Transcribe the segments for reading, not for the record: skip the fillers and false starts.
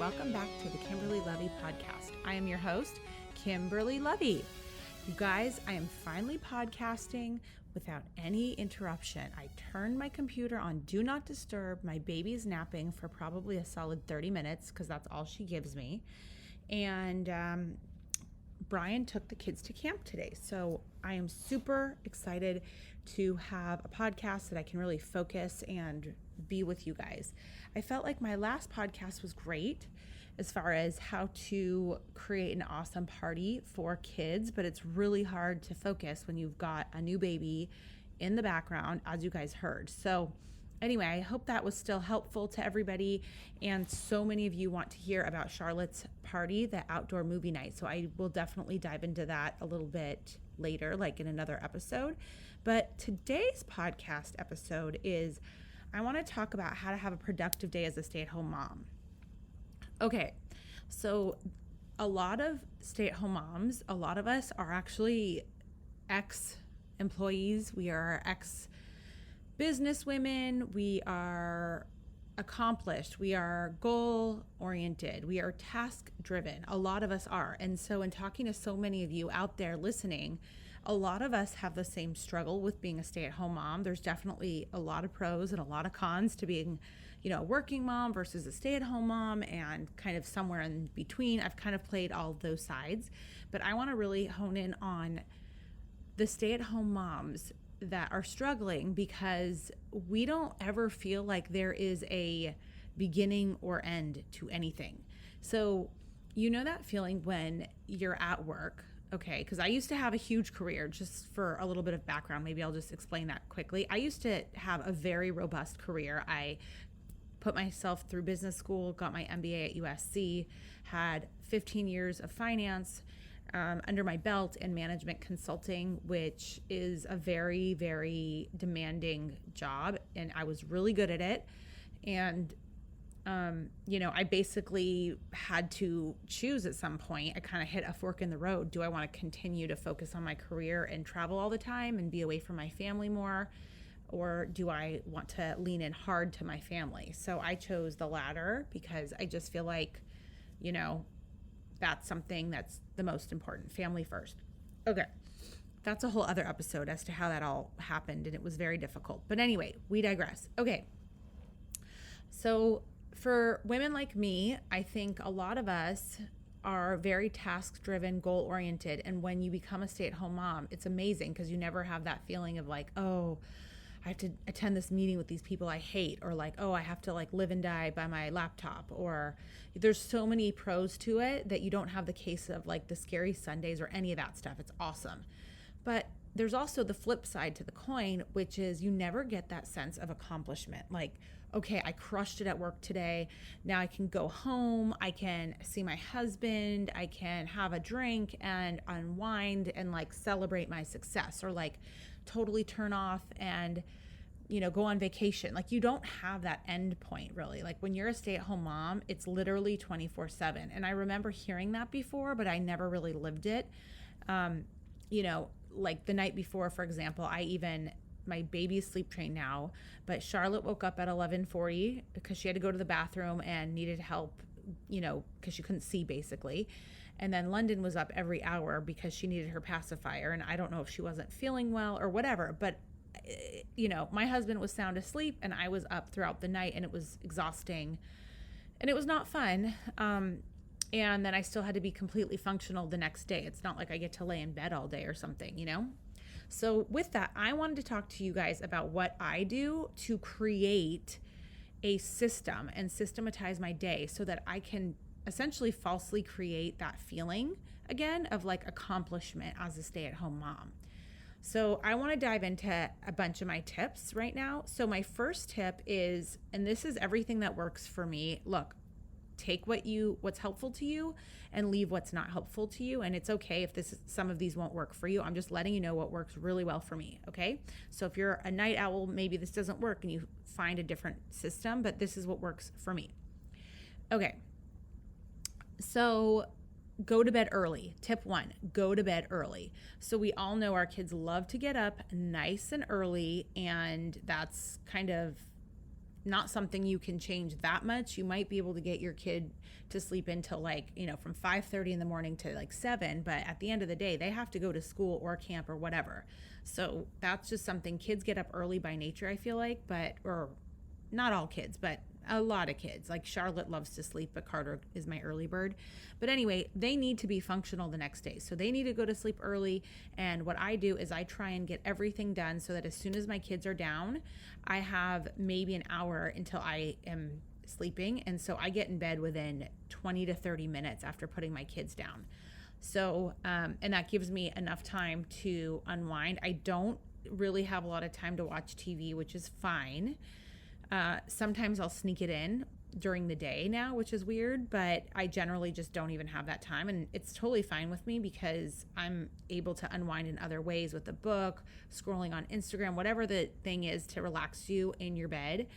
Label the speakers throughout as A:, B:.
A: welcome back to the Kimberly Lovey podcast. I am your host, Kimberly Lovey. You guys, I am finally podcasting without any interruption. I turned my computer on Do Not Disturb. My baby's napping for probably a solid 30 minutes because that's all she gives me. And Brian took the kids to camp today. So I am super excited to have a podcast that I can really focus and be with you guys. I felt like my last podcast was great as far as how to create an awesome party for kids, but it's really hard to focus when you've got a new baby in the background, as you guys heard. So anyway, I hope that was still helpful to everybody. And so many of you want to hear about Charlotte's party, the outdoor movie night. So I will definitely dive into that a little bit later, like in another episode. But today's podcast episode is, I want to talk about how to have a productive day as a stay-at-home mom. Okay, so a lot of stay-at-home moms, a lot of us are actually ex-employees. We are ex-business women. We are accomplished. We are goal-oriented. We are task-driven. A lot of us are. And so in talking to so many of you out there listening, a lot of us have the same struggle with being a stay-at-home mom. There's definitely a lot of pros and a lot of cons to being, a working mom versus a stay-at-home mom, and kind of somewhere in between. I've kind of played all of those sides, but I want to really hone in on the stay-at-home moms that are struggling, because we don't ever feel like there is a beginning or end to anything. So that feeling when you're at work. Okay, because I used to have a huge career. Just for a little bit of background, maybe I'll just explain that quickly. I used to have a very robust career. I put myself through business school, got my MBA at USC, had 15 years of finance under my belt, and management consulting, which is a very, very demanding job. And I was really good at it. And I basically had to choose at some point. I kind of hit a fork in the road. Do I want to continue to focus on my career and travel all the time and be away from my family more? Or do I want to lean in hard to my family? So I chose the latter, because I just feel like, that's something that's the most important. Family first. Okay. That's a whole other episode as to how that all happened, and it was very difficult. But anyway, we digress. Okay. So for women like me, I think a lot of us are very task-driven, goal-oriented. And when you become a stay-at-home mom, it's amazing, because you never have that feeling of like, oh, I have to attend this meeting with these people I hate, or like, oh, I have to like live and die by my laptop. Or there's so many pros to it that you don't have the case of like the scary Sundays or any of that stuff. It's awesome. But there's also the flip side to the coin, which is you never get that sense of accomplishment. Like, okay, I crushed it at work today. Now I can go home. I can see my husband. I can have a drink and unwind and like celebrate my success, or like totally turn off and, go on vacation. Like, you don't have that end point really. Like when you're a stay-at-home mom, it's literally 24/7. And I remember hearing that before, but I never really lived it. Like the night before, for example, my baby's sleep trained now, but Charlotte woke up at 11:40 because she had to go to the bathroom and needed help, because she couldn't see basically. And then London was up every hour because she needed her pacifier. And I don't know if she wasn't feeling well or whatever, but my husband was sound asleep and I was up throughout the night, and it was exhausting and it was not fun. And then I still had to be completely functional the next day. It's not like I get to lay in bed all day or something, So with that, I wanted to talk to you guys about what I do to create a system and systematize my day so that I can essentially falsely create that feeling again of like accomplishment as a stay-at-home mom. So I want to dive into a bunch of my tips right now. So my first tip is, and this is everything that works for me. Look, take what's helpful to you and leave what's not helpful to you. And it's okay if some of these won't work for you. I'm just letting you know what works really well for me. Okay. So if you're a night owl, maybe this doesn't work and you find a different system, but this is what works for me. Okay. So go to bed early. Tip 1, go to bed early. So we all know our kids love to get up nice and early, and that's kind of not something you can change that much. You might be able to get your kid to sleep until like, from 5:30 in the morning to like 7, but at the end of the day, they have to go to school or camp or whatever. So that's just something. Kids get up early by nature, I feel like, or not all kids, but a lot of kids. Like Charlotte loves to sleep, but Carter is my early bird. But anyway, they need to be functional the next day. So they need to go to sleep early. And what I do is I try and get everything done so that as soon as my kids are down, I have maybe an hour until I am sleeping. And so I get in bed within 20 to 30 minutes after putting my kids down. So, and that gives me enough time to unwind. I don't really have a lot of time to watch TV, which is fine. Sometimes I'll sneak it in during the day now, which is weird, but I generally just don't even have that time. And it's totally fine with me because I'm able to unwind in other ways with a book, scrolling on Instagram, whatever the thing is to relax you in your bed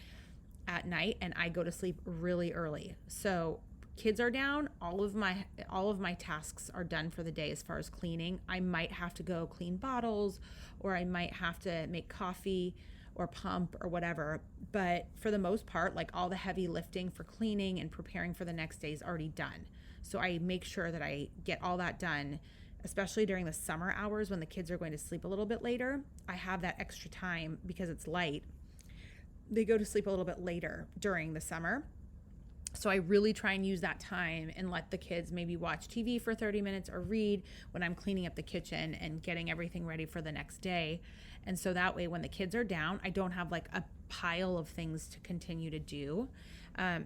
A: at night. And I go to sleep really early. So kids are down, all of my tasks are done for the day as far as cleaning. I might have to go clean bottles, or I might have to make coffee or pump or whatever. But for the most part, like all the heavy lifting for cleaning and preparing for the next day is already done. So I make sure that I get all that done, especially during the summer hours when the kids are going to sleep a little bit later. I have that extra time because it's light. They go to sleep a little bit later during the summer. So I really try and use that time and let the kids maybe watch TV for 30 minutes or read when I'm cleaning up the kitchen and getting everything ready for the next day. And so that way, when the kids are down, I don't have like a pile of things to continue to do.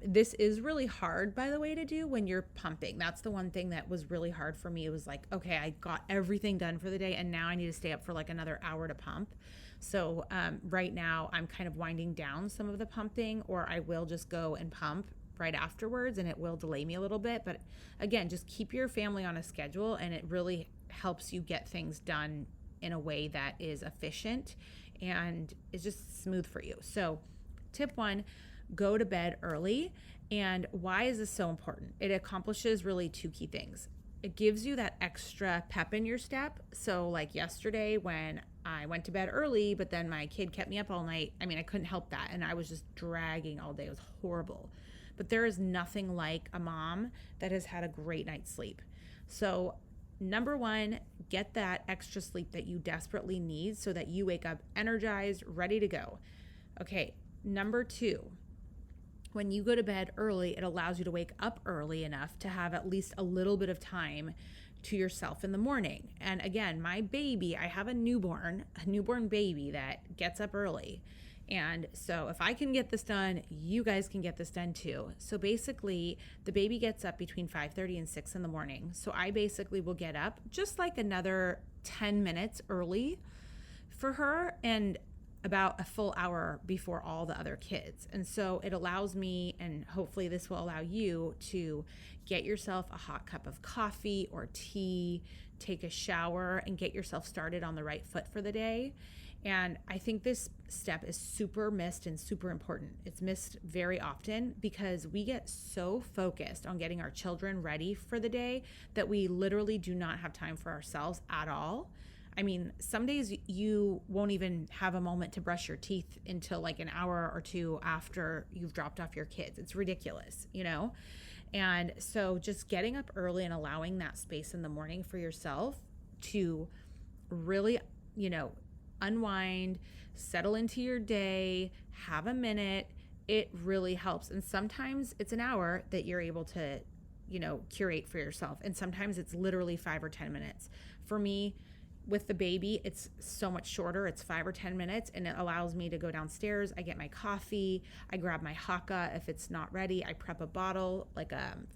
A: This is really hard, by the way, to do when you're pumping. That's the one thing that was really hard for me. It was like, okay, I got everything done for the day and now I need to stay up for like another hour to pump. So right now I'm kind of winding down some of the pumping, or I will just go and pump right afterwards, and it will delay me a little bit. But again, just keep your family on a schedule, and it really helps you get things done in a way that is efficient and is just smooth for you. So tip 1, go to bed early. And why is this so important? It accomplishes really 2 key things. It gives you that extra pep in your step. So like yesterday when I went to bed early, but then my kid kept me up all night. I mean, I couldn't help that. And I was just dragging all day. It was horrible. But there is nothing like a mom that has had a great night's sleep. So number 1, get that extra sleep that you desperately need so that you wake up energized, ready to go. Okay, number 2, when you go to bed early, it allows you to wake up early enough to have at least a little bit of time to yourself in the morning. And again, my baby, I have a newborn baby that gets up early. And so if I can get this done, you guys can get this done too. So basically, the baby gets up between 5:30 and 6 in the morning. So I basically will get up just like another 10 minutes early for her and about a full hour before all the other kids. And so it allows me, and hopefully this will allow you, to get yourself a hot cup of coffee or tea, take a shower, and get yourself started on the right foot for the day. And I think this step is super missed and super important. It's missed very often because we get so focused on getting our children ready for the day that we literally do not have time for ourselves at all. I mean, some days you won't even have a moment to brush your teeth until like an hour or 2 after you've dropped off your kids. It's ridiculous, And so just getting up early and allowing that space in the morning for yourself to really, unwind, settle into your day, have a minute, it really helps. And sometimes it's an hour that you're able to, curate for yourself. And sometimes it's literally 5 or 10 minutes. For me, with the baby, it's so much shorter. It's 5 or 10 minutes, and it allows me to go downstairs. I get my coffee. I grab my Haakaa. If it's not ready, I prep a bottle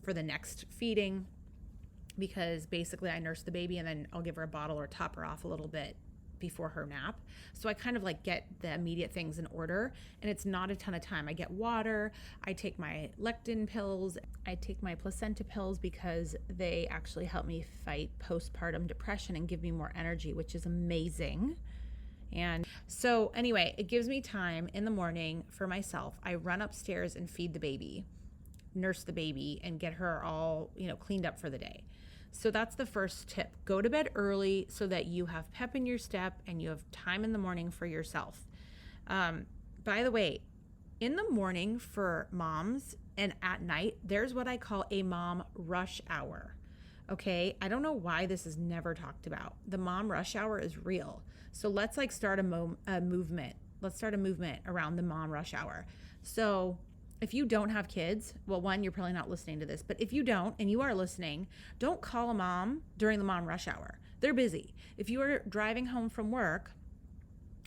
A: for the next feeding, because basically I nurse the baby and then I'll give her a bottle or top her off a little bit before her nap. So I kind of get the immediate things in order, and it's not a ton of time. I get water, I take my lectin pills, I take my placenta pills because they actually help me fight postpartum depression and give me more energy, which is amazing. And so anyway, it gives me time in the morning for myself. I run upstairs and feed the baby, nurse the baby, and get her all, cleaned up for the day. So that's the first tip. Go to bed early so that you have pep in your step and you have time in the morning for yourself. By the way, in the morning for moms and at night, there's what I call a mom rush hour. Okay, I don't know why this is never talked about. The mom rush hour is real. So let's like start a movement. Let's start a movement around the mom rush hour. So if you don't have kids, well, one, you're probably not listening to this, but if you don't and you are listening, don't call a mom during the mom rush hour. They're busy. If you are driving home from work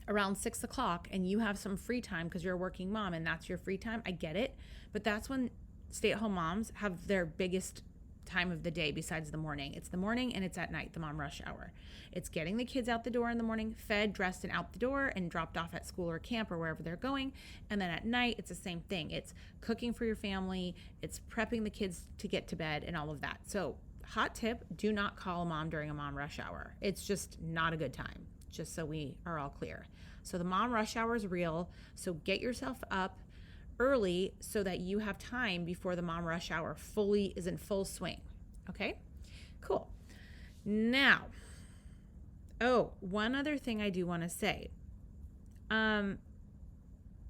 A: around 6 o'clock and you have some free time because you're a working mom and that's your free time, I get it. But that's when stay-at-home moms have their biggest time of the day besides the morning. It's the morning and it's at night, the mom rush hour. It's getting the kids out the door in the morning, fed, dressed, and out the door and dropped off at school or camp or wherever they're going. And then at night, it's the same thing. It's cooking for your family. It's prepping the kids to get to bed and all of that. So hot tip, do not call a mom during a mom rush hour. It's just not a good time, just so we are all clear. So the mom rush hour is real. So get yourself up early so that you have time before the mom rush hour is in full swing. Okay, cool. Now, one other thing I do want to say.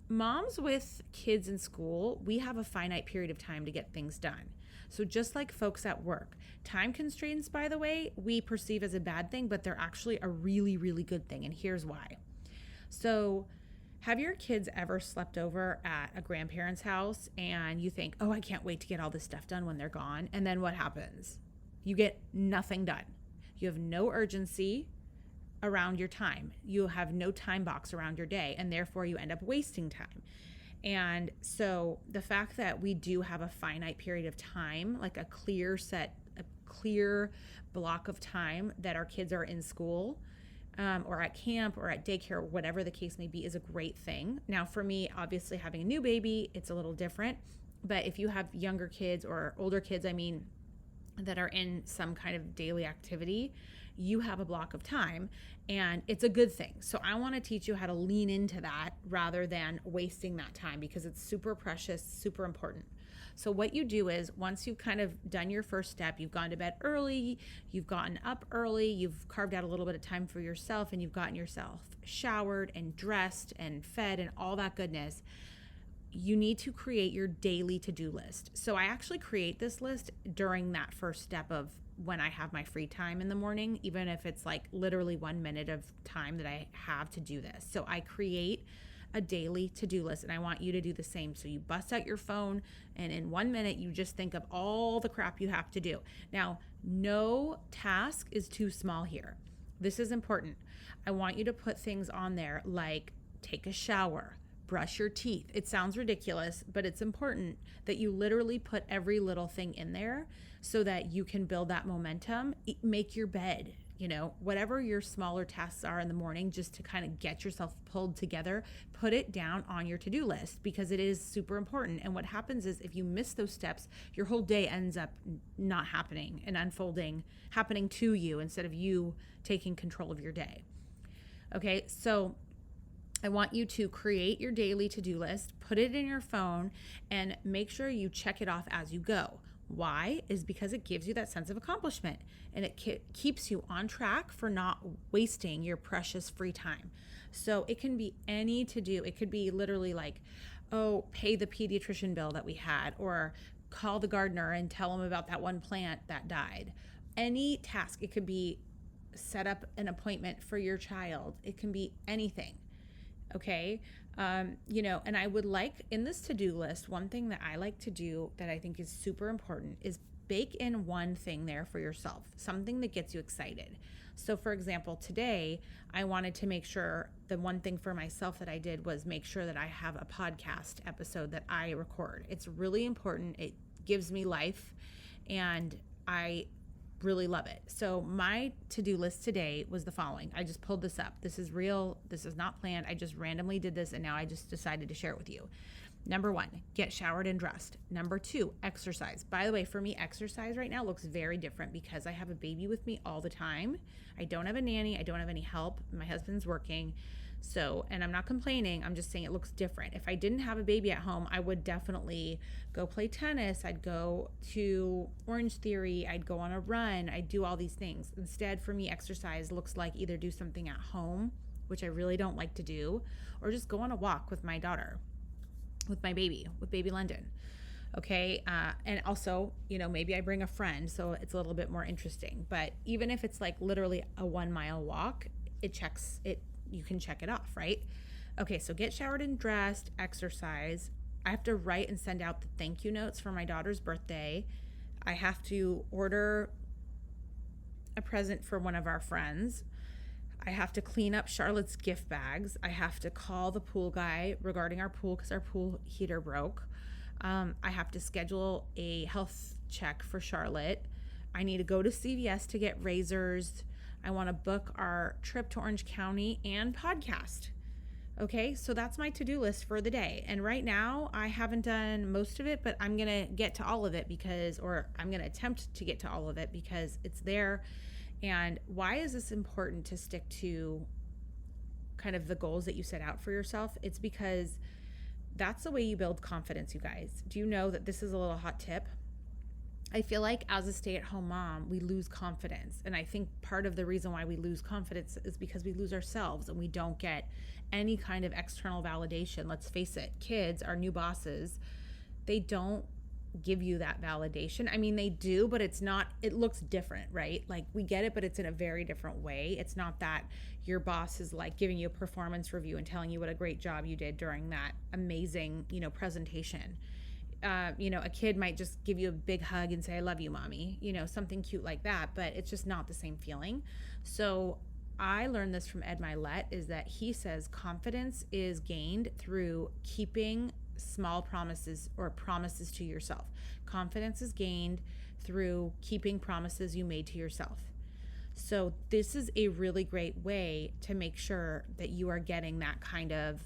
A: Moms with kids in school, we have a finite period of time to get things done. So just like folks at work, time constraints, by the way, we perceive as a bad thing, but they're actually a really, really good thing. And here's why. So have your kids ever slept over at a grandparent's house and you think, oh, I can't wait to get all this stuff done when they're gone? And then what happens? You get nothing done. You have no urgency around your time. You have no time box around your day, and therefore you end up wasting time. And so the fact that we do have a finite period of time, like a clear block of time that our kids are in school, or at camp or at daycare, whatever the case may be, is a great thing. Now, for me, obviously having a new baby, it's a little different. But if you have younger kids or older kids, that are in some kind of daily activity, you have a block of time and it's a good thing. So I want to teach you how to lean into that rather than wasting that time, because it's super precious, super important. So what you do is, once you've kind of done your first step, you've gone to bed early, you've gotten up early, you've carved out a little bit of time for yourself, and you've gotten yourself showered and dressed and fed and all that goodness, you need to create your daily to-do list. So I actually create this list during that first step of when I have my free time in the morning, even if it's like literally 1 minute of time that I have to do this. So I create a daily to-do list, and I want you to do the same. So you bust out your phone, and in 1 minute, you just think of all the crap you have to do. Now, no task is too small here. This is important. I want you to put things on there like take a shower, brush your teeth. It sounds ridiculous, but it's important that you literally put every little thing in there so that you can build that momentum. Make your bed, whatever your smaller tasks are in the morning, just to kind of get yourself pulled together, put it down on your to-do list, because it is super important. And what happens is, if you miss those steps, your whole day ends up not happening and happening to you instead of you taking control of your day. Okay, so I want you to create your daily to-do list, put it in your phone, and make sure you check it off as you go. Why? Is because it gives you that sense of accomplishment, and it keeps you on track for not wasting your precious free time. So it can be any to-do. It could be literally like, pay the pediatrician bill that we had, or call the gardener and tell them about that one plant that died. Any task. It could be set up an appointment for your child. It can be anything. Okay. And I would like, in this to-do list, one thing that I like to do that I think is super important is bake in one thing there for yourself, something that gets you excited. So for example, today I wanted to make sure, the one thing for myself that I did was make sure that I have a podcast episode that I record. It's really important. It gives me life and I really love it. So my to-do list today was the following. I just pulled this up. This is real. This is not planned. I just randomly did this, and now I just decided to share it with you. Number 1, get showered and dressed. Number 2, exercise. By the way, for me, exercise right now looks very different because I have a baby with me all the time. I don't have a nanny. I don't have any help. My husband's working. So, and I'm not complaining, I'm just saying it looks different. If I didn't have a baby at home, I would definitely go play tennis. I'd go to Orange Theory. I'd go on a run. I'd do all these things. Instead, for me, exercise looks like either do something at home, which I really don't like to do, or just go on a walk with my daughter. with baby London. Okay. And also, maybe I bring a friend, so it's a little bit more interesting. But even if it's like literally a 1 mile walk, you can check it off, right? Okay. So get showered and dressed, exercise. I have to write and send out the thank you notes for my daughter's birthday. I have to order a present for one of our friends. I have to clean up Charlotte's gift bags. I have to call the pool guy regarding our pool because our pool heater broke. I have to schedule a health check for Charlotte. I need to go to CVS to get razors. I want to book our trip to Orange County and podcast. Okay, so that's my to-do list for the day. And right now, I haven't done most of it, but I'm going to get to all of it or I'm going to attempt to get to all of it because it's there. And why is this important to stick to kind of the goals that you set out for yourself? It's because that's the way you build confidence, you guys. Do you know that this is a little hot tip? I feel like as a stay-at-home mom, we lose confidence. And I think part of the reason why we lose confidence is because we lose ourselves and we don't get any kind of external validation. Let's face it, kids, our new bosses, they don't give you that validation. I mean, they do, but it looks different, right? Like we get it, but it's in a very different way. It's not that your boss is like giving you a performance review and telling you what a great job you did during that amazing, presentation. A kid might just give you a big hug and say, I love you, mommy, something cute like that, but it's just not the same feeling. So I learned this from Ed Milet, is that he says confidence is gained through keeping small promises or promises to yourself. Confidence is gained through keeping promises you made to yourself. So this is a really great way to make sure that you are getting that kind of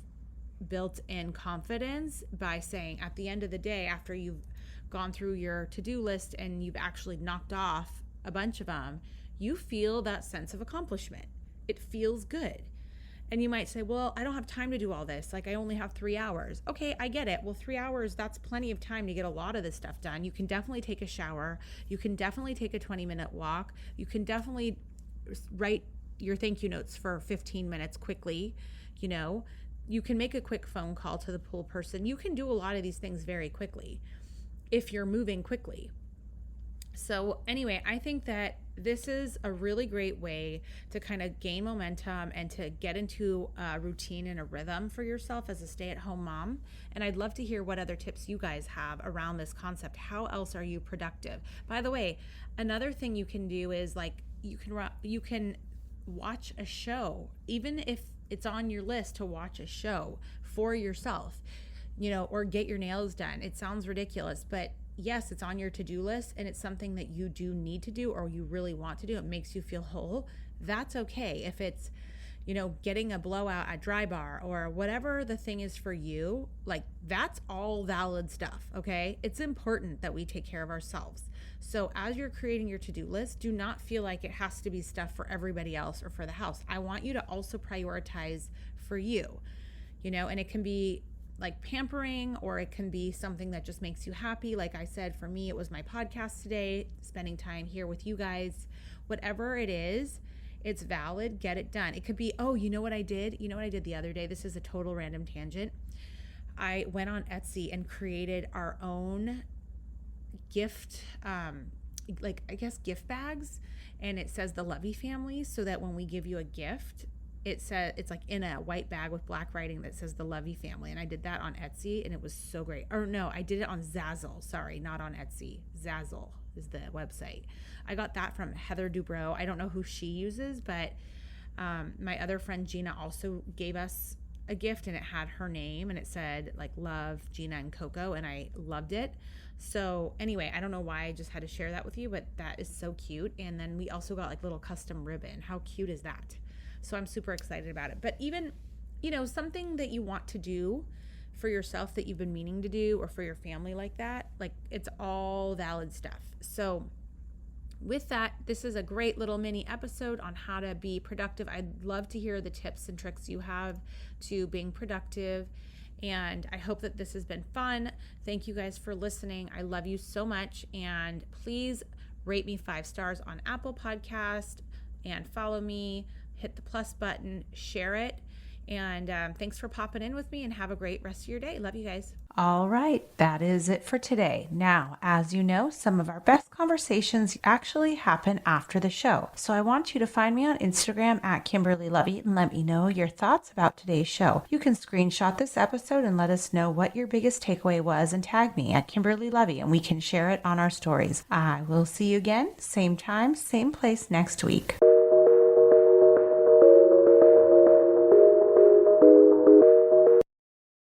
A: built-in confidence by saying at the end of the day, after you've gone through your to-do list and you've actually knocked off a bunch of them, you feel that sense of accomplishment. It feels good. And you might say, well, I don't have time to do all this. Like I only have 3 hours. Okay, I get it. Well, 3 hours, that's plenty of time to get a lot of this stuff done. You can definitely take a shower. You can definitely take a 20-minute walk. You can definitely write your thank you notes for 15 minutes quickly. You can make a quick phone call to the pool person. You can do a lot of these things very quickly if you're moving quickly. So anyway, I think that this is a really great way to kind of gain momentum and to get into a routine and a rhythm for yourself as a stay-at-home mom. And I'd love to hear what other tips you guys have around this concept. How else are you productive? By the way, another thing you can do is like you can watch a show, even if it's on your list to watch a show for yourself, or get your nails done. It sounds ridiculous, but yes, it's on your to-do list and it's something that you do need to do or you really want to do. It makes you feel whole. That's okay. If it's, getting a blowout at Drybar or whatever the thing is for you, like that's all valid stuff, okay? It's important that we take care of ourselves. So as you're creating your to-do list, do not feel like it has to be stuff for everybody else or for the house. I want you to also prioritize for you, and it can be like pampering, or it can be something that just makes you happy. Like I said, for me, it was my podcast today, spending time here with you guys. Whatever it is, it's valid. Get it done. It could be, oh, you know what I did? You know what I did the other day? This is a total random tangent. I went on Etsy and created our own gift, gift bags. And it says the Lovey family, so that when we give you a gift, it's like in a white bag with black writing that says the Lovey family. And I did that on Etsy and it was so great. Or no, I did it on Zazzle. Sorry, not on Etsy. Zazzle is the website. I got that from Heather Dubrow. I don't know who she uses, but my other friend Gina also gave us a gift and it had her name and it said like love Gina and Coco, and I loved it. So anyway, I don't know why I just had to share that with you, but that is so cute. And then we also got like little custom ribbon. How cute is that? So I'm super excited about it. But even, something that you want to do for yourself that you've been meaning to do, or for your family like that, like it's all valid stuff. So with that, this is a great little mini episode on how to be productive. I'd love to hear the tips and tricks you have to being productive. And I hope that this has been fun. Thank you guys for listening. I love you so much. And please rate me 5 stars on Apple Podcast and follow me. Hit the plus button, share it, And thanks for popping in with me, and have a great rest of your day. Love you guys.
B: All right, that is it for today. Now, as you know, some of our best conversations actually happen after the show. So I want you to find me on Instagram at Kimberly Lovey and let me know your thoughts about today's show. You can screenshot this episode and let us know what your biggest takeaway was and tag me at Kimberly Lovey and we can share it on our stories. I will see you again, same time, same place next week.